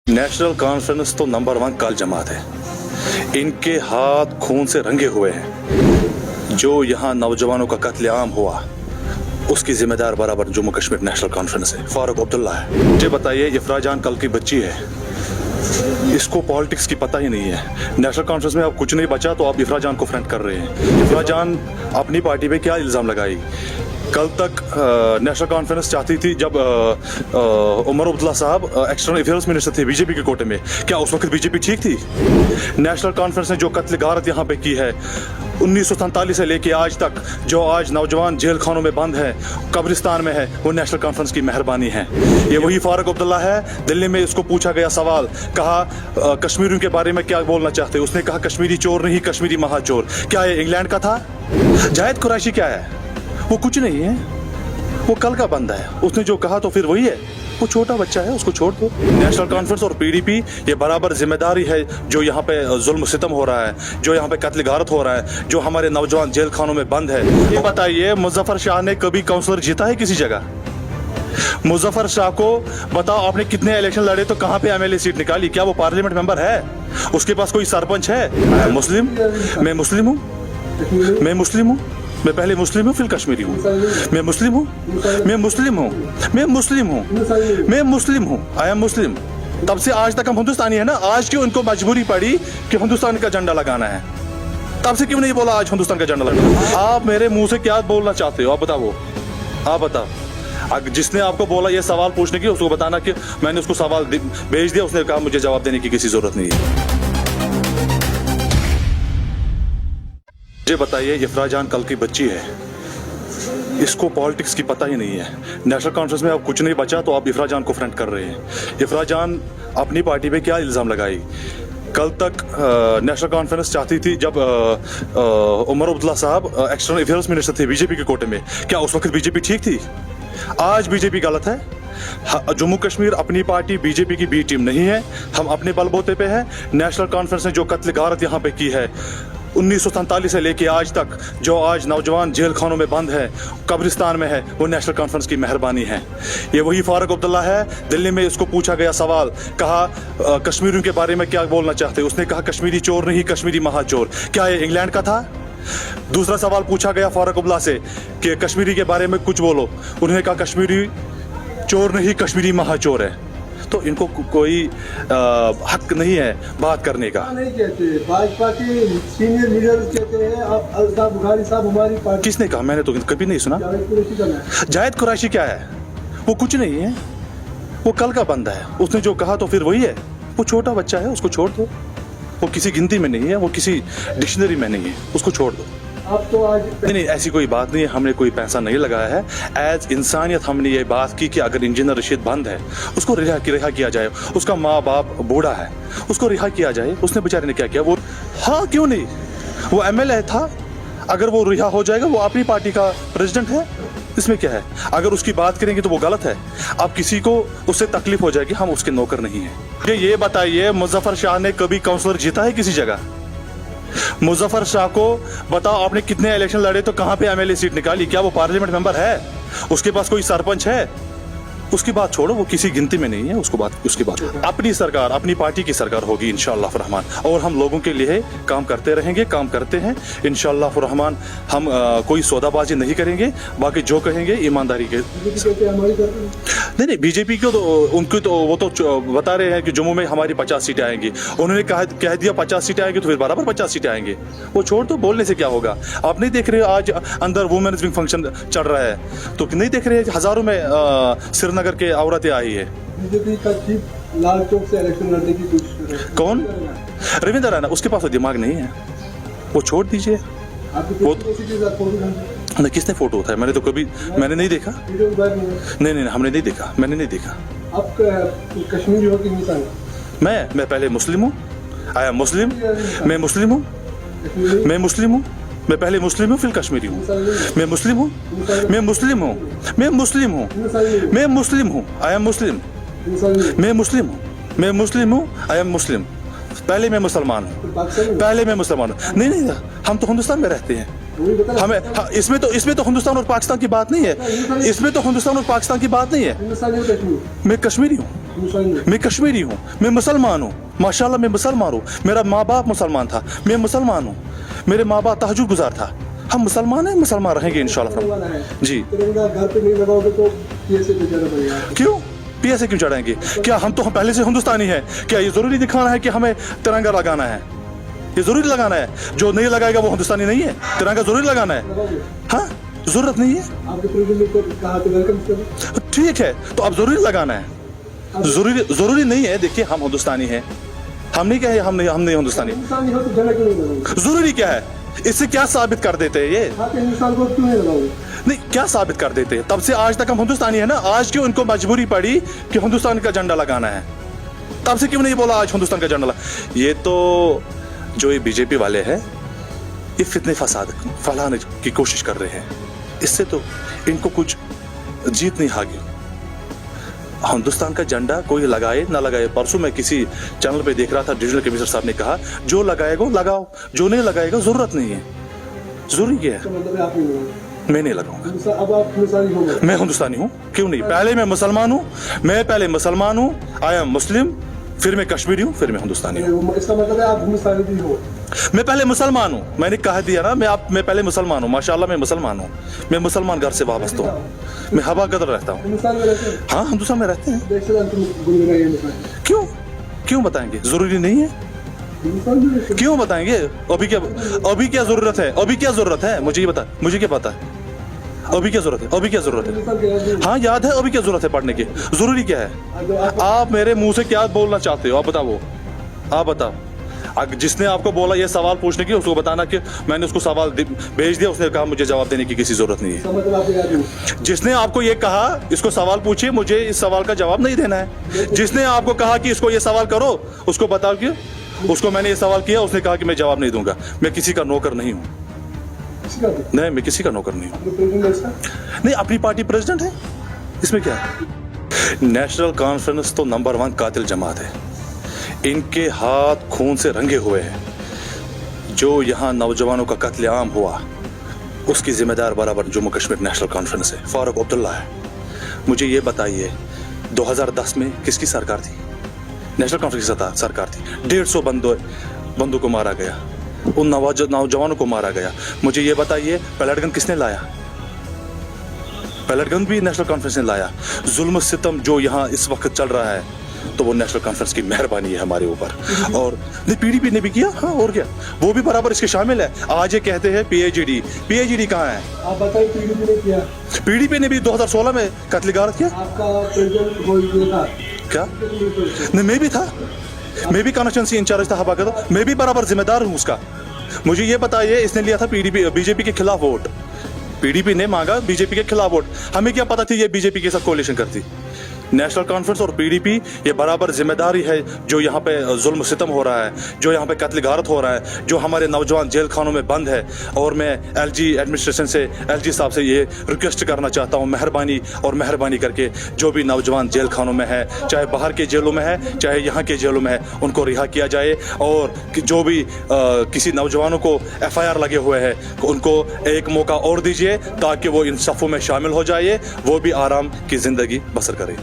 National conference तो number 1 काल जमात है। इनके हाथ खून से रंगे हुए हैं। जो यहाँ नौजवानों का कत्लेआम हुआ उसकी जिम्मेदार बराबर जम्मू कश्मीर नेशनल कॉन्फ्रेंस है, फारूक अब्दुल्ला है। मुझे बताइए, इफ्रा जान कल की बच्ची है, इसको पॉलिटिक्स की पता ही नहीं है। नेशनल कॉन्फ्रेंस में अब कुछ नहीं बचा तो आप इफ्रा जान को फ्रंट कर रहे हैं। इफ्रा जान अपनी पार्टी पे क्या इल्ज़ाम लगाई? कल तक नेशनल कॉन्फ्रेंस चाहती थी जब उमर अब्दुल्ला साहब एक्सटर्नल अफेयर्स मिनिस्टर थे बीजेपी के कोटे में, क्या उस वक्त बीजेपी ठीक थी? नेशनल कॉन्फ्रेंस ने जो कत्ल गारत यहाँ पे की है 1947 से लेके आज तक, जो आज नौजवान जेल खानों में बंद है, कब्रिस्तान में है, वो नेशनल कॉन्फ्रेंस की मेहरबानी है। ये वही फारूक अब्दुल्ला है। दिल्ली में इसको पूछा गया सवाल, कहा कश्मीरियों के बारे में क्या बोलना चाहते? उसने कहा कश्मीरी चोर नहीं, कश्मीरी महाचोर। क्या ये इंग्लैंड का था? जाहिद कुरैशी क्या है? वो कुछ नहीं है, वो कल का बंदा है। उसने जो कहा तो फिर वही है। वो छोटा बच्चा है, उसको छोड़ दो। नेशनल कॉन्फ्रेंस और पीडीपी ये बराबर जिम्मेदारी है जो यहाँ पे जुल्म सितम हो रहा है, जो यहाँ पे कत्ल गारत हो रहा है, जो हमारे नौजवान जेल खानों में बंद है। ये बताइए, मुजफ्फर शाह ने कभी काउंसलर जीता है किसी जगह? मुजफ्फर शाह को बताओ, आपने कितने इलेक्शन लड़े तो कहाँ पे एमएलए सीट निकाली? क्या वो पार्लियामेंट मेंबर है? उसके पास कोई सरपंच है? मुस्लिम, मैं मुस्लिम हूँ, मैं मुस्लिम हूँ, मैं पहले मुस्लिम हूँ फिर कश्मीरी हूँ। मैं मुस्लिम हूँ, मैं मुस्लिम हूँ, मैं मुस्लिम हूँ, मैं मुस्लिम हूँ। आई एम मुस्लिम। तब से आज तक हम हिंदुस्तानी है ना। आज क्यों इनको मजबूरी पड़ी कि हिंदुस्तान का झंडा लगाना है? तब से क्यों नहीं बोला आज हिंदुस्तान का झंडा लगाना? आप मेरे मुंह से क्या बोलना चाहते हो? आप बताओ, आप बताओ। जिसने आपको बोला ये सवाल पूछने की, उसको बताना कि मैंने उसको सवाल भेज दिया, उसने कहा मुझे जवाब देने की किसी जरूरत नहीं है। मुझे बताइए, इफ्रा जान कल की बच्ची है, इसको पॉलिटिक्स की पता ही नहीं है। नेशनल कॉन्फ्रेंस में अब कुछ नहीं बचा तो आप इफ्रा जान को फ्रंट कर रहे हैं। इफ्रा जान अपनी पार्टी पे क्या इल्ज़ाम लगाई? कल तक नेशनल कॉन्फ्रेंस चाहती थी जब उमर अब्दुल्ला साहब एक्सटर्नल अफेयर्स मिनिस्टर थे बीजेपी के कोटे में, क्या उस वक्त बीजेपी ठीक थी? आज बीजेपी गलत है। जम्मू कश्मीर अपनी पार्टी बीजेपी की बी टीम नहीं है। हम अपने बलबूते पे हैं। नेशनल कॉन्फ्रेंस ने जो कत्ल गारत यहाँ पे की है 1947 से लेके आज तक, जो आज नौजवान जेल खानों में बंद है, कब्रिस्तान में है, वो नेशनल कॉन्फ्रेंस की मेहरबानी है। ये वही फारूक अब्दुल्ला है। दिल्ली में इसको पूछा गया सवाल, कहा कश्मीरियों के बारे में क्या बोलना चाहते? उसने कहा कश्मीरी चोर नहीं, कश्मीरी महाचोर। क्या ये इंग्लैंड का था? दूसरा सवाल पूछा गया फारूक अब्दुल्ला से कि कश्मीरी के बारे में कुछ बोलो। उन्होंने कहा कश्मीरी चोर नहीं, कश्मीरी महाचोर है। तो इनको कोई हक नहीं है बात करने का। नहीं कहते, भाजपा के सीनियर लीडर कहते हैं आप अल्ताफ बुखारी साहब हमारी पार्टी। किसने कहा? मैंने तो कभी नहीं सुना। जाहिद कुरैशी क्या है? वो कुछ नहीं है, वो कल का बंदा है। उसने जो कहा तो फिर वही है। वो छोटा बच्चा है, उसको छोड़ दो। वो किसी गिनती में नहीं है, वो किसी डिक्शनरी में नहीं है, उसको छोड़ दो। अब तो आज नहीं, ऐसी कोई बात नहीं है। हमने कोई पैसा नहीं लगाया है। एज इंसानियत हमने ये बात की कि अगर इंजीनियर रशीद बंद है, उसको रिहा किया जाए। उसका माँ बाप बूढ़ा है, उसको रिहा किया जाए। उसने बेचारे ने क्या किया? वो हाँ क्यों नहीं, वो एमएलए था। अगर वो रिहा हो जाएगा, वो अपनी पार्टी का प्रेसिडेंट है, इसमें क्या है? अगर उसकी बात करेंगे तो वो गलत है। अब किसी को उससे तकलीफ हो जाएगी, हम उसके नौकर नहीं है। ये बताइए, मुजफ्फर शाह ने कभी काउंसलर जीता है किसी जगह? मुजफ्फर शाह को बताओ, आपने कितने इलेक्शन लड़े तो कहाँ पे एमएलए सीट निकाली? क्या वो पार्लियामेंट मेंबर है? उसके पास कोई सरपंच है? उसकी बात छोड़ो, वो किसी गिनती में नहीं है। उसकी बात अपनी सरकार, अपनी पार्टी की सरकार होगी इंशाअल्लाह रहमान। और हम लोगों के लिए काम करते रहेंगे, काम करते हैं इंशाअल्लाह रहमान। हम कोई सौदाबाजी नहीं करेंगे। बाकी जो कहेंगे ईमानदारी के। नहीं, बीजेपी को तो उनको तो वो तो बता रहे हैं कि जम्मू में हमारी 50 सीटें आएंगी। उन्होंने कह दिया 50 सीटें आएंगी तो फिर बराबर 50 सीटें आएंगी। वो छोड़ दो, बोलने से क्या होगा? आप नहीं देख रहे हो आज अंदर वुमेन्स विंग फंक्शन चल रहा है, तो नहीं देख रहे हजारों में श्रीनगर के औरतें आई है। बीजेपी का चीफ लाल चौक से इलेक्शन लड़ने की कोशिश कर रहे हैं। कौन? रविंद्र रैना। उसके पास तो दिमाग नहीं है, वो छोड़ दीजिए। वो नहीं, किसने फोटो उठाया? मैंने तो कभी नहीं देखा। नहीं, हमने नहीं देखा, मैंने नहीं देखा। आप कश्मीरी हो कि हिंदुस्तानी? मैं पहले मुस्लिम हूँ। आई एम मुस्लिम, मैं मुस्लिम हूँ, मैं मुस्लिम हूँ, मैं पहले मुस्लिम हूँ फिर कश्मीरी हूँ। मैं मुस्लिम हूँ, मैं मुस्लिम हूँ, मैं मुस्लिम हूँ, मैं मुस्लिम हूँ। आई एम मुस्लिम, मैं मुस्लिम हूँ, मैं मुस्लिम हूँ। आई एम मुस्लिम। पहले मैं मुसलमान हूँ, पहले मैं मुसलमान हूँ। नहीं, हम तो हिंदुस्तान में रहते हैं। हमें इसमें तो हिंदुस्तान और पाकिस्तान की बात नहीं है। इसमें तो हिंदुस्तान और पाकिस्तान की बात नहीं है। मैं कश्मीरी हूँ। मुसलमान मैं कश्मीरी हूँ, मैं मुसलमान हूँ, माशाल्लाह मैं मुसलमान हूँ, मेरा माँ बाप मुसलमान था, मैं मुसलमान हूँ, मेरे माँ बाप तहज्जुद गुजार था, हम मुसलमान हैं, मुसलमान रहेंगे इंशाल्लाह। वाला है जी। तिरंगा घर पे नहीं लगाओगे तो पीएसए पे जाना पड़ेगा। क्यों पीएसए क्यों चढ़ाएंगे? क्या हम पहले से हिंदुस्तानी है? क्या ये जरूरी दिखाना है कि हमें तिरंगा लगाना है? ये जरूरी लगाना है? जो नहीं लगाएगा वो हिंदुस्तानी नहीं है? तिरंगा जरूरी लगाना है? लगाओगे? हाँ, जरूरत नहीं है। आपके प्रेसिडेंट को कहा तो वेलकम करो। ठीक है, तो अब जरूरी लगाना है? जरूरी नहीं है। देखिए हम हिंदुस्तानी हैं, हम नहीं कहे हम नहीं हिंदुस्तानी। हिंदुस्तानी हो तो झंडा क्यों नहीं लगाओगे? जरूरी क्या है? इससे क्या साबित कर देते हैं ये? आप हिंदुस्तान को क्यों नहीं लगाओगे? नहीं, क्या साबित कर देते हैं? तब से आज तक हम हिंदुस्तानी है ना। आज क्यों इनको मजबूरी पड़ी कि हिंदुस्तान का झंडा लगाना है? तब से क्यों नहीं बोला आज हिंदुस्तान का झंडा ये तो जो ये बीजेपी वाले हैं, ये फितने फसाद फैलाने की कोशिश कर रहे हैं। इससे तो इनको कुछ जीत नहीं हागी। हिंदुस्तान का झंडा कोई लगाए ना लगाए, परसों मैं किसी चैनल पे देख रहा था, डिविजनल कमिश्नर साहब ने कहा जो लगाएगा लगाओ, जो नहीं लगाएगा जरूरत नहीं है। जरूरी क्या है? तो मतलब आप नहीं लगाओगे। मैं नहीं लगाऊंगा। अब आप हिंदुस्तानी हो गए। मैं हिंदुस्तानी हूँ, क्यों नहीं? पहले मैं मुसलमान हूँ, आई एम मुस्लिम, फिर मैं कश्मीरी हूँ, फिर मैं हिंदुस्तानी हूँ। इसका मतलब है आप हिंदुस्तानी भी हो। मैं पहले मुसलमान हूँ, मैंने कहा दिया ना, मैं पहले मुसलमान हूँ, माशाल्लाह मैं मुसलमान हूँ, मैं मुसलमान घर से वाबस्ता हूँ, मैं हवा कदर रहता हूँ। हिंदुस्तान में रहते हैं। हाँ, हिंदुस्तान में रहते हैं। देश से तुम गुनगुनाए हिंदुस्तान। क्यों बताएंगे? जरूरी नहीं है। हिंदुस्तान में रहते हैं। क्यों बताएंगे? अभी क्या जरूरत है? मुझे क्या पता है? अभी क्या जरूरत है? हिंदुस्तान के राज्य में। हाँ, याद है। अभी क्या जरूरत है पढ़ने की? जरूरी क्या है? जो आप आप मेरे मुंह से क्या बोलना चाहते हो? आप बताओ। जिसने आपको बोला ये सवाल पूछने की, उसको बताना कि मैंने उसको सवाल भेज दिया, उसने कहा मुझे जवाब देने की किसी जरूरत नहीं है। इसका मतलब आपके राज्य में। जिसने आपको ये कहा इसको सवाल पूछिए, मुझे इस सवाल का जवाब नहीं देना है। जिसने आपको कहा कि इसको ये सवाल करो, उसको बताओ कि उसको मैंने ये सवाल किया, उसने कहा कि मैं जवाब नहीं दूंगा। मैं किसी का नौकर नहीं हूँ। किसका भी? नहीं, मैं किसी का नौकर नहीं हूँ। जो प्रेसिडेंट है इसका? नहीं, अपनी पार्टी प्रेसिडेंट है, इसमें क्या है? नेशनल कॉन्फ्रेंस तो नंबर 1 कातिल जमात है। इनके हाथ खून से रंगे हुए हैं। जो यहाँ नौजवानों का कत्लेआम हुआ, उसकी जिम्मेदार बराबर जम्मू कश्मीर नेशनल कॉन्फ्रेंस है, फारूक अब्दुल्ला है। मुझे ये बताइए 2010 में किसकी सरकार थी? नेशनल कॉन्फ्रेंस की सरकार थी। 150 बंदों को मारा गया, उन नौजवानों को मारा गया। मुझे ये बताइए पैलेट गन किसने लाया? पैलेट गन भी नेशनल कॉन्फ्रेंस ने लाया। जुल्म सितम जो यहाँ इस वक्त चल रहा है, तो वो नेशनल कॉन्फ्रेंस की मेहरबानी है हमारे ऊपर। और पीडीपी ने भी किया। हाँ, और क्या, वो भी बराबर इसके शामिल है। आज ये कहते हैं पीएचडी कहाँ है? आप बताइए पीडीपी ने किया। पीडीपी ने भी 2016 में कत्लेगारत किया। आपका प्रेसिडेंट वो ये था क्या? नहीं, मैं भी था, मैं भी कॉन्स्टिट्यूंसी इंचार्ज था हवा का, मैं भी बराबर जिम्मेदार हूँ उसका। मुझे ये बताइए, इसने लिया था बीजेपी के खिलाफ वोट, पीडीपी ने मांगा बीजेपी के खिलाफ वोट। हमें क्या पता थी ये बीजेपी के साथ कोalition करती? नेशनल कॉन्फ्रेंस और पीडीपी ये बराबर जिम्मेदारी है जो यहाँ पे जुल्म सितम हो रहा है, जो यहाँ पे कत्ल गारत हो रहा है, जो हमारे नौजवान जेल खानों में बंद है। और मैं एलजी एडमिनिस्ट्रेशन से, एलजी साहब से ये रिक्वेस्ट करना चाहता हूँ, मेहरबानी करके जो भी नौजवान जेल खानों में है, चाहे बाहर के जेलों में है चाहे यहाँ के जेलों में है, उनको रिहा किया जाए। और जो भी किसी नौजवानों को FIR लगे हुए हैं, उनको एक मौका और दीजिए ताकि वो इन सफ़ों में शामिल हो जाए, वो भी आराम की ज़िंदगी बसर करें।